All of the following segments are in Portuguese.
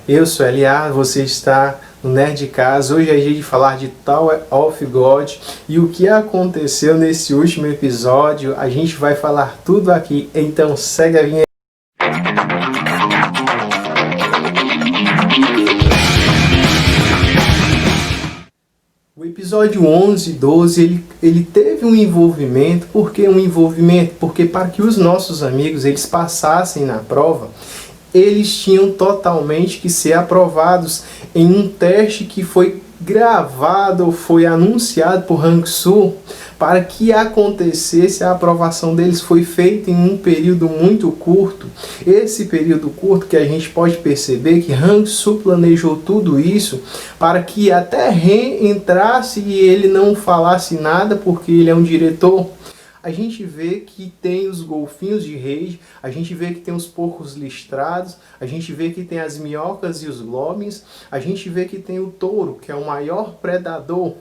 Eu sou Eliar, você está no Nerdcast. Hoje é dia de falar de Tower of God e o que aconteceu nesse último episódio. A gente vai falar tudo aqui, então segue a vinheta. O episódio 11 e 12, ele teve um envolvimento. Por que um envolvimento? Porque para que os nossos amigos eles passassem na prova, eles tinham totalmente que ser aprovados em um teste que foi gravado, foi anunciado por Hang Soo. Para que acontecesse a aprovação deles foi feita em um período muito curto. Esse período curto que a gente pode perceber que Hang Soo planejou tudo isso para que até Ren entrasse e ele não falasse nada porque ele é um diretor. A gente vê que tem os golfinhos de rei, a gente vê que tem os porcos listrados, a gente vê que tem as minhocas e os goblins, a gente vê que tem o touro, que é o maior predador.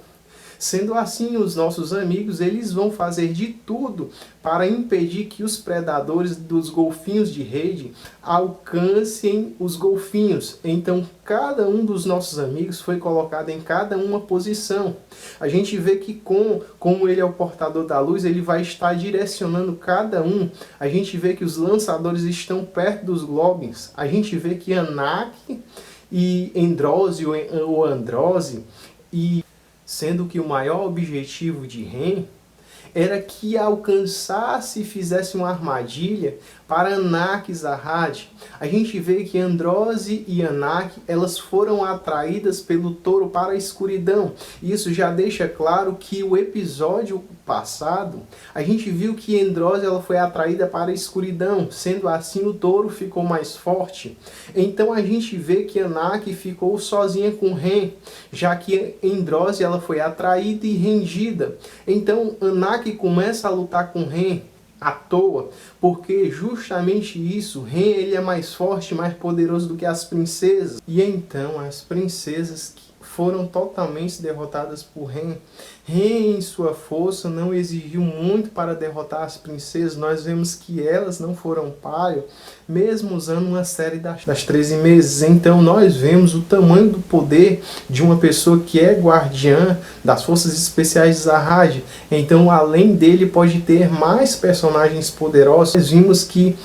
Sendo assim, os nossos amigos eles vão fazer de tudo para impedir que os predadores dos golfinhos de rede alcancem os golfinhos. Então, cada um dos nossos amigos foi colocado em cada uma posição. A gente vê que como ele é o portador da luz, ele vai estar direcionando cada um. A gente vê que os lançadores estão perto dos goblins. A gente vê que Anak e Androsi, ou Androsi, sendo que o maior objetivo de Ren era que alcançasse e fizesse uma armadilha para Anak e Zahad. A gente vê que Androsi e Anak elas foram atraídas pelo touro para a escuridão. Isso já deixa claro que o episódio passado, a gente viu que Androsi ela foi atraída para a escuridão. Sendo assim, o touro ficou mais forte. Então a gente vê que Anak ficou sozinha com Ren, já que Androsi ela foi atraída e rendida. Então Anak começa a lutar com Ren à toa, porque justamente isso, Ren ele é mais forte, mais poderoso do que as princesas. E então as princesas foram totalmente derrotadas por Ren. Ren, em sua força, não exigiu muito para derrotar as princesas. Nós vemos que elas não foram páreo, mesmo usando uma série das 13 meses. Então nós vemos o tamanho do poder de uma pessoa que é guardiã das forças especiais de Zahad. Então, além dele, pode ter mais personagens poderosos. Nós vimos que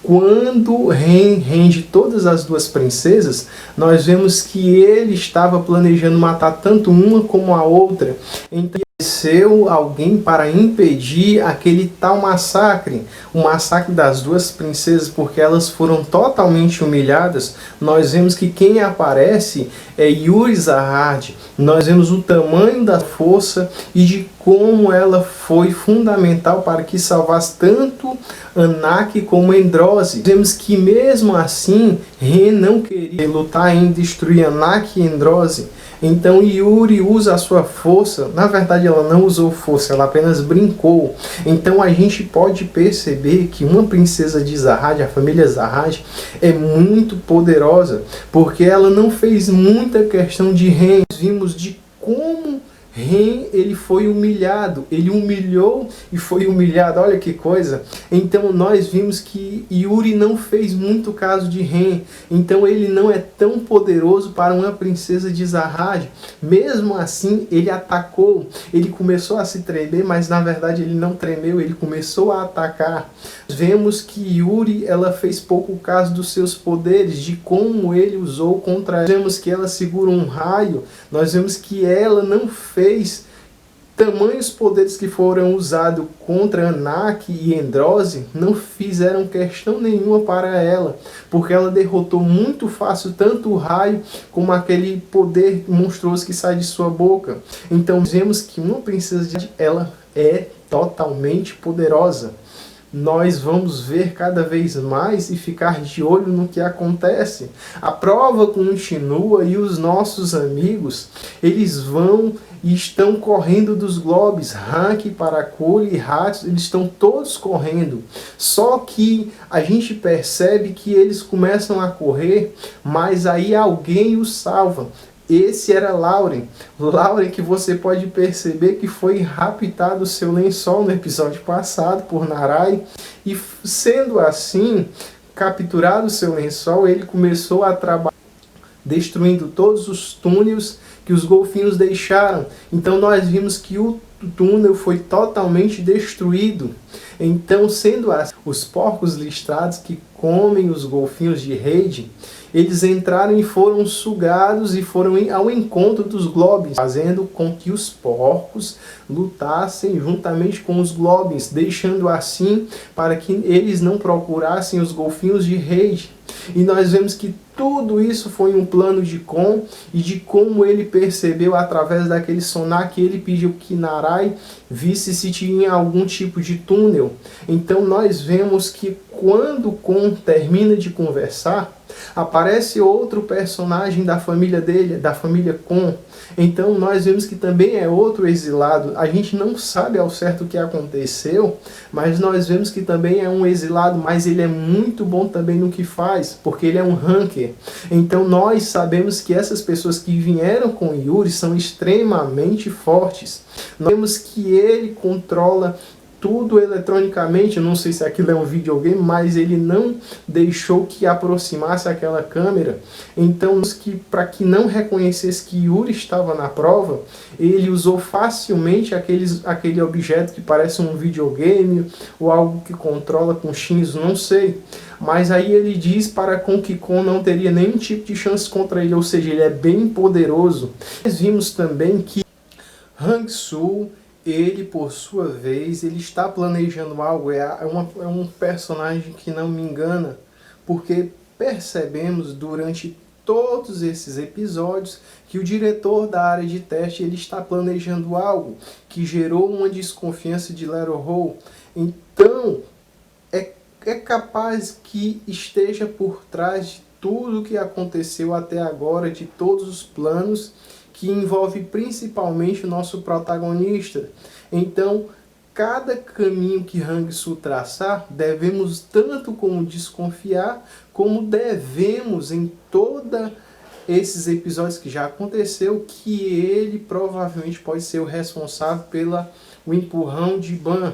quando Ren rende todas as duas princesas, nós vemos que ele estava planejando matar tanto uma como a outra. Então apareceu alguém para impedir aquele tal massacre, o massacre das duas princesas, porque elas foram totalmente humilhadas. Nós vemos que quem aparece é Yuri Zahad. Nós vemos o tamanho da força e de como ela foi fundamental para que salvasse tanto Anak como Androsi. Vemos que mesmo assim Ren não queria lutar em destruir Anak e Androsi. Então Yuri usa a sua força. Na verdade ela não usou força, ela apenas brincou. Então a gente pode perceber que uma princesa de Zahad, a família Zahad, é muito poderosa, porque ela não fez muita questão de Ren. Nós vimos de como Ren ele foi humilhado, ele humilhou e foi humilhado, olha que coisa. Então nós vimos que Yuri não fez muito caso de Ren, então ele não é tão poderoso para uma princesa de Zahad. Mesmo assim ele atacou, ele começou a se tremer, mas na verdade ele não tremeu, ele começou a atacar. Vemos que Yuri ela fez pouco caso dos seus poderes, de como ele usou contra ela. Vemos que ela segura um raio, nós vemos que ela não fez tamanhos poderes que foram usados contra Anak e Androsi, não fizeram questão nenhuma para ela, porque ela derrotou muito fácil tanto o raio como aquele poder monstruoso que sai de sua boca. Então vemos que uma princesa ela é totalmente poderosa. Nós vamos ver cada vez mais e ficar de olho no que acontece. A prova continua e os nossos amigos, eles vão e estão correndo dos globes. Hank, Paraculi e Hatos, eles estão todos correndo. Só que a gente percebe que eles começam a correr, mas aí alguém os salva. Esse era Lauren. Lauren, que você pode perceber que foi raptado o seu lençol no episódio passado por Narai. E sendo assim, capturado o seu lençol, ele começou a trabalhar destruindo todos os túneis que os golfinhos deixaram. Então nós vimos que o túnel foi totalmente destruído. Então, sendo assim, os porcos listrados que comem os golfinhos de rede, eles entraram e foram sugados e foram ao encontro dos goblins, fazendo com que os porcos lutassem juntamente com os goblins, deixando assim para que eles não procurassem os golfinhos de rede. E nós vemos que tudo isso foi um plano de Kon, e de como ele percebeu através daquele sonar que ele pediu que Narai visse se tinha algum tipo de túnel. Então nós vemos que quando Kon termina de conversar, aparece outro personagem da família dele, da família Kon. Então nós vemos que também é outro exilado. A gente não sabe ao certo o que aconteceu, mas nós vemos que também é um exilado, mas ele é muito bom também no que faz, porque ele é um hunter. Então nós sabemos que essas pessoas que vieram com Yuri são extremamente fortes. Nós vemos que ele controla tudo eletronicamente. Eu não sei se aquilo é um videogame, mas ele não deixou que aproximasse aquela câmera. Então, para que não reconhecesse que Yuri estava na prova, ele usou facilmente aquele objeto que parece um videogame ou algo que controla com Shinzo, não sei. Mas aí ele diz para Kon que Kon não teria nenhum tipo de chance contra ele, ou seja, ele é bem poderoso. Nós vimos também que Hang-Soo, ele, por sua vez, ele está planejando algo. É um personagem que não me engana, porque percebemos durante todos esses episódios que o diretor da área de teste ele está planejando algo que gerou uma desconfiança de Letterhole. Então, é capaz que esteja por trás de tudo que aconteceu até agora, de todos os planos que envolve principalmente o nosso protagonista. Então, cada caminho que Hang-Soo traçar, devemos tanto como desconfiar, como devemos em todos esses episódios que já aconteceu, que ele provavelmente pode ser o responsável pelo empurrão de Ban.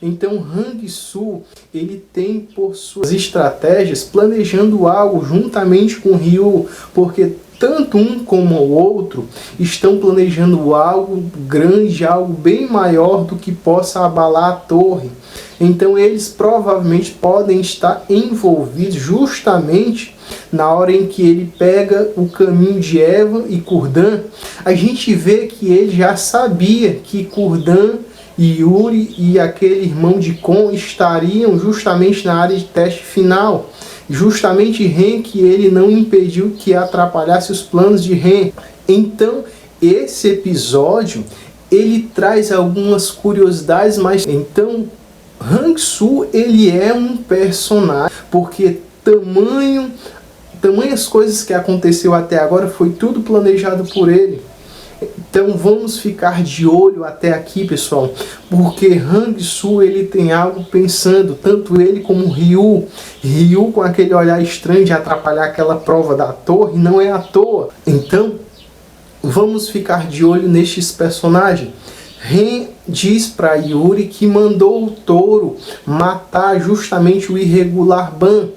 Então Hang-Soo, ele tem por suas estratégias planejando algo juntamente com Ryu, porque tanto um como o outro estão planejando algo grande, algo bem maior do que possa abalar a torre. Então eles provavelmente podem estar envolvidos justamente na hora em que ele pega o caminho de Evan e Kurdan. A gente vê que ele já sabia que Kurdan e Yuri e aquele irmão de Kon estariam justamente na área de teste final. Justamente Ren, que ele não impediu que atrapalhasse os planos de Ren. Então, esse episódio, ele traz algumas curiosidades, mas então, Hang-Soo, ele é um personagem, porque tamanhas coisas que aconteceu até agora, foi tudo planejado por ele. Então vamos ficar de olho até aqui, pessoal, porque Hang-Soo ele tem algo pensando, tanto ele como Ryu com aquele olhar estranho de atrapalhar aquela prova da torre, não é à toa. Então vamos ficar de olho nestes personagens. Ren diz para Yuri que mandou o touro matar justamente o irregular Ban.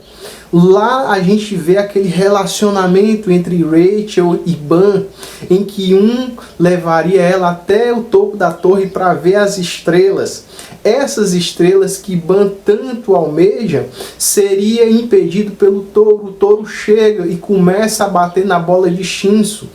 Lá a gente vê aquele relacionamento entre Rachel e Ban, em que um levaria ela até o topo da torre para ver as estrelas. Essas estrelas que Ban tanto almeja seria impedido pelo touro. O touro chega e começa a bater na bola de Shinzo.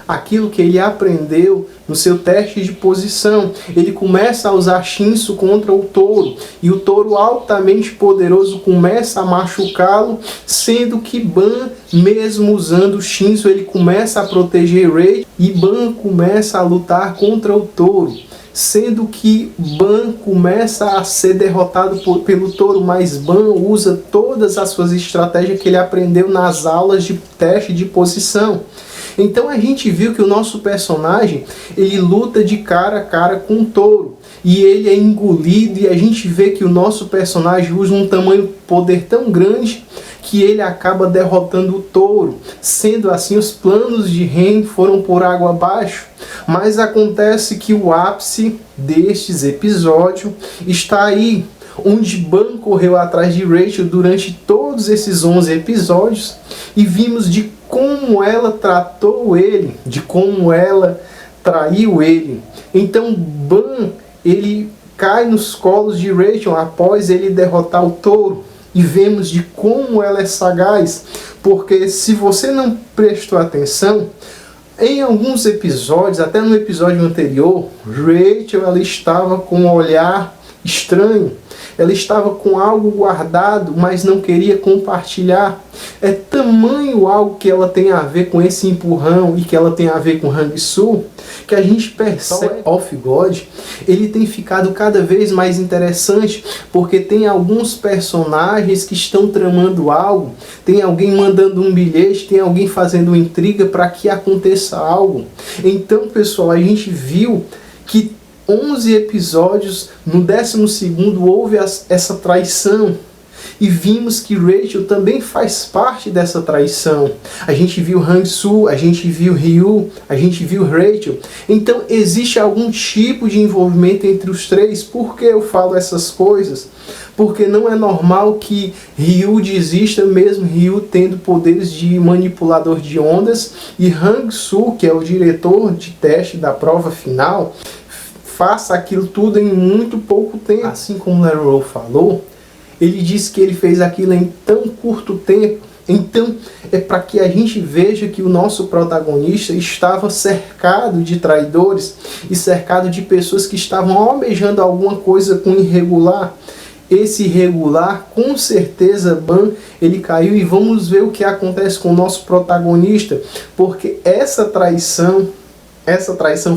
Aquilo que ele aprendeu no seu teste de posição. Ele começa a usar Shinzo contra o touro. E o touro altamente poderoso começa a machucá-lo, sendo que Ban, mesmo usando Shinzo, ele começa a proteger Rei e Ban começa a lutar contra o touro. Sendo que Ban começa a ser derrotado pelo touro, mas Ban usa todas as suas estratégias que ele aprendeu nas aulas de teste de posição. Então a gente viu que o nosso personagem, ele luta de cara a cara com o touro. E ele é engolido, e a gente vê que o nosso personagem usa um poder tão grande que ele acaba derrotando o touro. Sendo assim, os planos de Ren foram por água abaixo. Mas acontece que o ápice destes episódios está aí, onde Ban correu atrás de Rachel durante todos esses 11 episódios, e vimos de como ela tratou ele, de como ela traiu ele. Então Ban, ele cai nos colos de Rachel após ele derrotar o touro. E vemos de como ela é sagaz, porque se você não prestou atenção, em alguns episódios, até no episódio anterior, Rachel ela estava com um olhar estranho. Ela estava com algo guardado, mas não queria compartilhar. É tamanho algo que ela tem a ver com esse empurrão e que ela tem a ver com Hang-Soo, que a gente percebe Of God, ele tem ficado cada vez mais interessante, porque tem alguns personagens que estão tramando algo, tem alguém mandando um bilhete, tem alguém fazendo uma intriga para que aconteça algo. Então, pessoal, a gente viu que 11 episódios, no 12º houve essa traição. E vimos que Rachel também faz parte dessa traição. A gente viu Hang-Soo, a gente viu Ryu, a gente viu Rachel. Então existe algum tipo de envolvimento entre os três. Por que eu falo essas coisas? Porque não é normal que Ryu desista, mesmo Ryu tendo poderes de manipulador de ondas, e Hang-Soo, que é o diretor de teste da prova final, faça aquilo tudo em muito pouco tempo. Assim como Leroy falou, ele disse que ele fez aquilo em tão curto tempo. Então é para que a gente veja que o nosso protagonista estava cercado de traidores e cercado de pessoas que estavam almejando alguma coisa com irregular. Esse irregular, com certeza, Ban, ele caiu, e vamos ver o que acontece com o nosso protagonista, porque essa traição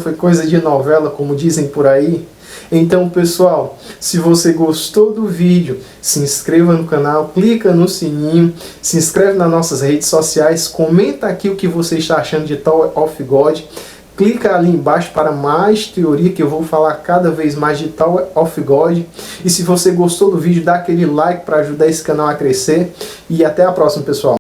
foi coisa de novela, como dizem por aí. Então, pessoal, se você gostou do vídeo, se inscreva no canal, clica no sininho, se inscreve nas nossas redes sociais, comenta aqui o que você está achando de Tower of God, clica ali embaixo para mais teoria, que eu vou falar cada vez mais de Tower of God. E se você gostou do vídeo, dá aquele like para ajudar esse canal a crescer. E até a próxima, pessoal.